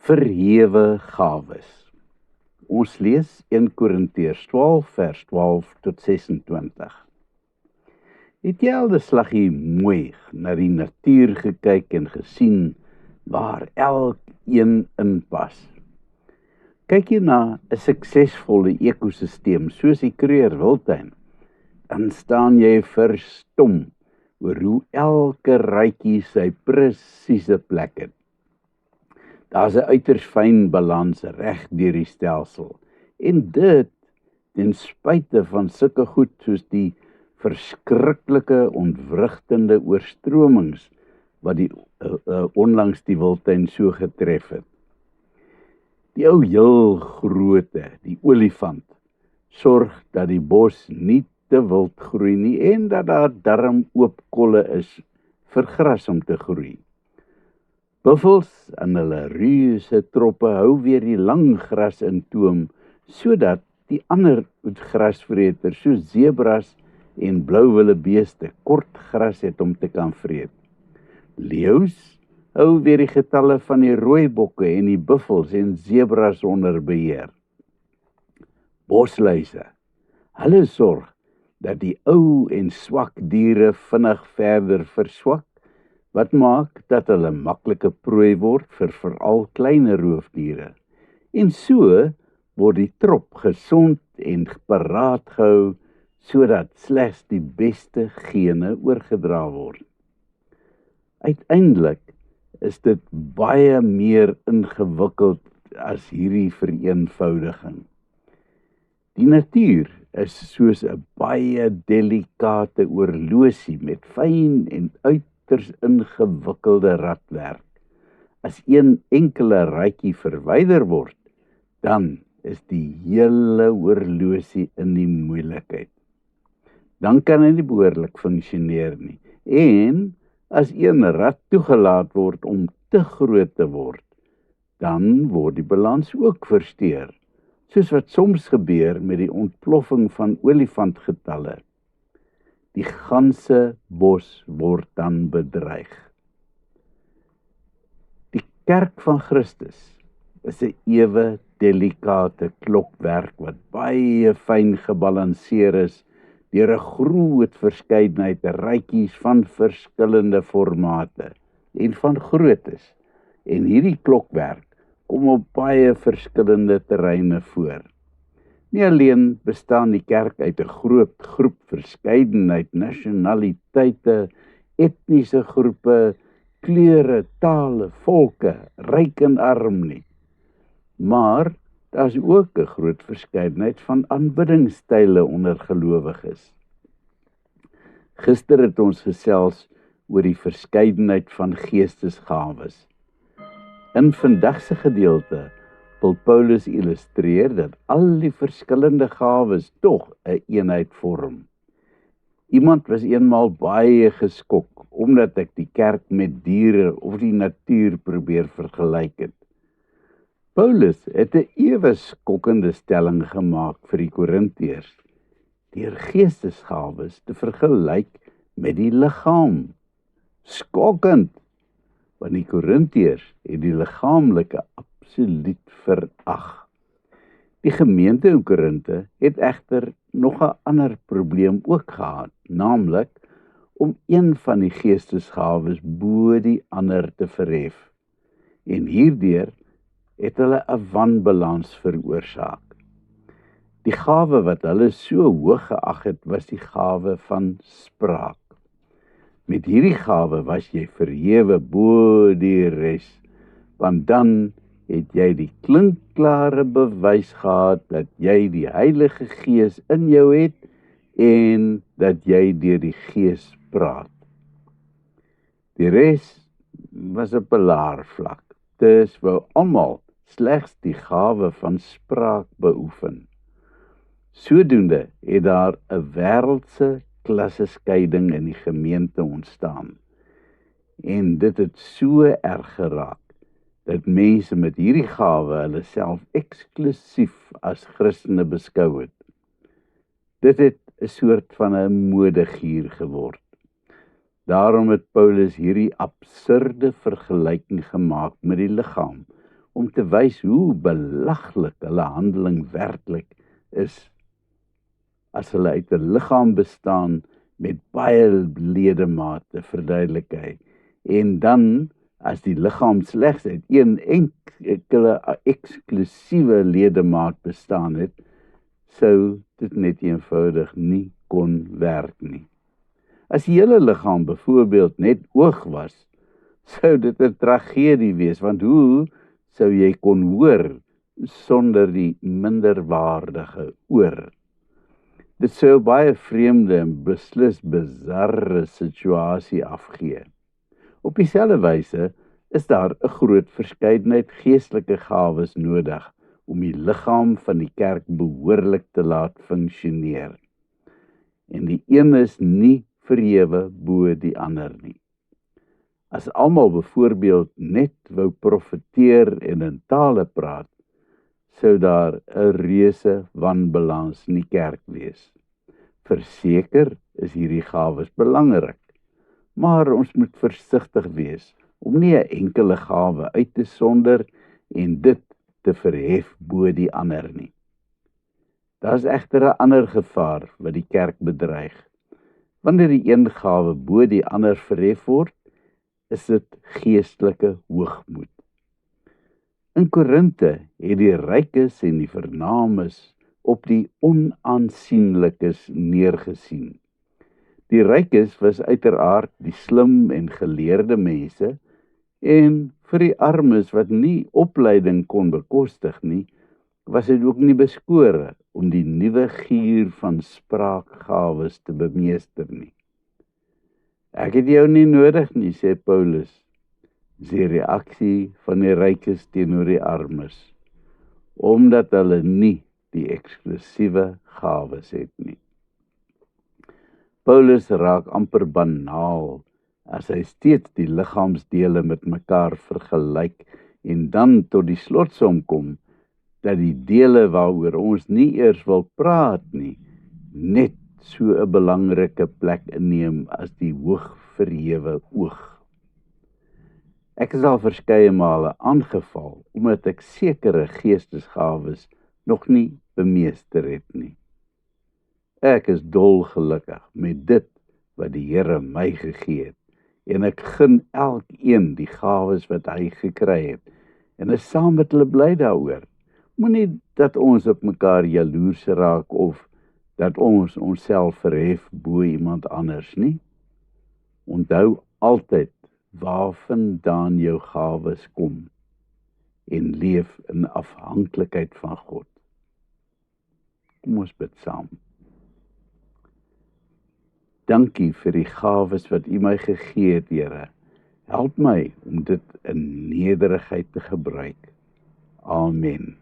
Verhewe gawes. Ons lees 1 Korintiërs 12 vers 12 tot 26. Het jy al 'n slaggie mooi na die natuur gekyk en gesien waar elkeen inpas? Kyk jy na 'n suksesvolle ekosisteem soos die Kruger Wildtuin, dan staan jy verstom oor hoe elke ruitjie sy presiese plek het. Daar's 'n uiters fyn balans reg deur die stelsel, en dit ten spyte van sulke goed soos die verskriklike ontwrigtende oorstromings wat die onlangs die Wildtuin so getref het. Die ou heel groote, die olifant, sorg dat die bos nie te wild groei nie en dat daar darm oop kolle is vir gras om te groei. Buffels en hulle reuse troppe hou weer die lang gras in toom, sodat die ander grasvreters soos zebras en blouwille beeste kort gras het om te kan vreet. Leeu's hou weer die getalle van die rooibokke en die buffels en zebras onder beheer. Bosluise, hulle sorg dat die ou en swak diere vinnig verder verswak, wat maak dat hulle maklike prooi word vir veral kleiner roofdiere. En so word die trop gesond en paraat gehou, sodat slegs die beste gene oorgedra word. Uiteindelik is dit baie meer ingewikkeld as hierdie vereenvoudiging. Die natuur is soos 'n baie delikate oorlosie met fyn en uiters ingewikkelde radwerk. As een enkele ruitjie verwyder word, dan is die hele oorlosie in die moeilikheid. Dan kan hy nie behoorlik funksioneer nie. En as een rad toegelaat word om te groot te word, dan word die balans ook versteur, soos wat soms gebeur met die ontploffing van olifantgetalle. Die ganse bos word dan bedreig. Die kerk van Christus is 'n ewe delikate klokwerk wat baie fyn gebalanseer is deur 'n groot verskeidenheid ruitjies van verskillende formate en van groottes. En hierdie klokwerk kom op baie verskillende terreine voor. Nie alleen bestaan die kerk uit 'n groot groep verskeidenheid nasionaliteite, etniese groepe, kleure, tale, volke, ryk en arm nie, maar daar's ook 'n groot verskeidenheid van aanbiddingstyle onder gelowiges. Gister het ons gesels oor die verskeidenheid van geestesgawes. In vandag se gedeelte wil Paulus illustreer dat al die verskillende gawes tog 'n eenheid vorm. Iemand was eenmaal baie geskok omdat ek die kerk met diere of die natuur probeer vergelyk het. Paulus het 'n ewe skokkende stelling gemaak vir die Korintiërs deur geestesgawes te vergelyk met die liggaam. Skokkend, want die Korintiërs het die liggaamlike absoluut verag. Die gemeente in Korinte het egter nog 'n ander probleem ook gehad, naamlik om een van die geestesgawes bo die ander te verhef. En hierdeur het hulle 'n wanbalans veroorsaak. Die gawe wat hulle so hoog geag het, was die gawe van spraak. Met hierdie gawe was jy verhewe bo die res, want dan het jy die klinkklare bewys gehad dat jy die Heilige Gees in jou het en dat jy deur die Gees praat. Die res was 'n pilaarvlak. Dus wou almal slegs die gawe van spraak beoefen. Sodoende het daar 'n wêreldse klasseskeiding in die gemeente ontstaan. En dit het so erg geraak dat mense met hierdie gawe hulle self eksklusief as Christene beskou het. Dit het 'n soort van 'n modegier geword. Daarom het Paulus hierdie absurde vergelyking gemaak met die liggaam, om te wys hoe belaglik hulle handeling werklik is. As hulle uit 'n liggaam bestaan met baie ledemate, verduidelik hy, en dan as die liggaam slegs uit een enkele eksklusiewe ledemaat bestaan het, sou dit net eenvoudig nie kon werk nie. As die hele liggaam byvoorbeeld net oog was, sou dit 'n tragedie wees, want hoe sou jy kon hoor sonder die minderwaardige oor? Dit sou 'n baie vreemde en beslis bizarre situasie afgee. Op dieselfde wyse is daar 'n groot verskeidenheid geestelike gawes nodig om die liggaam van die kerk behoorlik te laat funksioneer. En die een is nie verhewe bo die ander nie. As almal byvoorbeeld net wou profeteer en in tale praat, sou daar 'n reuse wanbalans in die kerk wees. Verseker is hierdie gawes belangrik, maar ons moet versigtig wees om nie 'n enkele gawe uit te sonder en dit te verhef bo die ander nie. Daar is egter 'n ander gevaar wat die kerk bedreig. Wanneer die een gawe bo die ander verhef word, is dit geestelike hoogmoed. In Korinte het die rykes en die vernaames op die onaansienlikes neergesien. Die rykes was uiteraard die slim en geleerde mense, en vir die armes wat nie opleiding kon bekostig nie, was dit ook nie beskore om die nuwe gier van spraakgawes te bemeester nie. Ek het jou nie nodig nie, sê Paulus, is die reaksie van die rykes teenoor die armes, omdat hulle nie die eksklusiewe gawes het nie. Paulus raak amper banaal as hy steeds die liggaamsdele met mekaar vergelyk en dan tot die slotsom kom dat die dele waaroor ons nie eers wil praat nie, net so 'n belangrike plek inneem as die hoog verhewe oog. Ek is al verskeie male aangeval omdat ek sekere geestesgawes nog nie bemeester het nie. Ek is dolgelukkig met dit wat die Here my gegee het, en ek gun elkeen die gawes wat hy gekry het, en is saam met hulle bly daaroor. Moenie dat ons op mekaar jaloers raak of dat ons onsself verhef bo iemand anders nie. Onthou altyd waarvandaan jou gawes kom en leef in afhanklikheid van God. Kom ons bid saam. Dankie vir die gawes wat U my gegee het, Here. Help my om dit in nederigheid te gebruik. Amen.